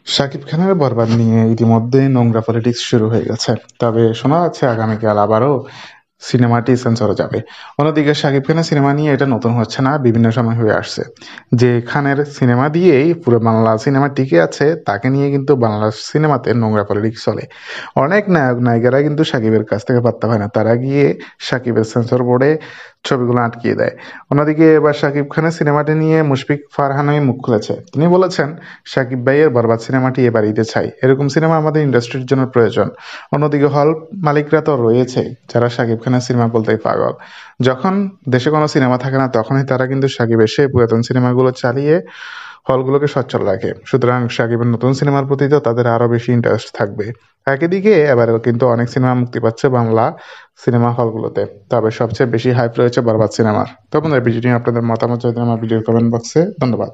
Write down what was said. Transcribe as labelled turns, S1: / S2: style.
S1: শাকিব খানের বরবাদ নিয়ে ইতিমধ্যে নোংরা পলিটিক্স শুরু হয়ে গেছে। তবে শোনা যাচ্ছে আগামীকাল আবারও সিনেমাটি সেন্সরে যাবে। অন্যদিকে শাকিব খানের সিনেমা নিয়ে এটা নতুন হচ্ছে না, বিভিন্ন সময় হয়ে আসছে। যে খানের সিনেমা দিয়েই পুরো বাংলা সিনেমা টিকে আছে, তাকে নিয়ে কিন্তু বাংলা সিনেমাতে নোংরা পলিটিক্স চলে। অনেক নায়ক নায়িকারা কিন্তু শাকিবের কাছ থেকে পাত্তা পায় না, তারা গিয়ে শাকিবের সেন্সর বোর্ডে ছবিগুলো আটকিয়ে দেয়। অন্যদিকে এবার শাকিব খানের সিনেমাটি নিয়ে মুশফিক ফারহানই মুখ খুলেছে। তিনি বলেছেন, শাকিব ভাইয়ের বরবাদ সিনেমাটি এবার ঈদে চাই, এরকম সিনেমা আমাদের ইন্ডাস্ট্রির জন্য প্রয়োজন। অন্যদিকে হল মালিকরা তো রয়েছে যারা শাকিব খানের সিনেমা বলতেই পাগল। যখন দেশে কোনো সিনেমা থাকে না, তখনই তারা কিন্তু শাকিব এসে পুরাতন সিনেমাগুলো চালিয়ে হলগুলোকে সচ্ছল রাখে। সুতরাং শাকিবের নতুন সিনেমার প্রতি তো তাদের আরো বেশি ইন্টারেস্ট থাকবে। একদিকে এবারেও কিন্তু অনেক সিনেমা মুক্তি পাচ্ছে বাংলা সিনেমা হলগুলোতে। তবে সবচেয়ে বেশি হাইপ রয়েছে বরবাদ সিনেমার। তো আপনাদের ভিডিও নিয়ে আপনাদের মতামত চাইতে আমার ভিডিওর কমেন্ট বক্সে। ধন্যবাদ।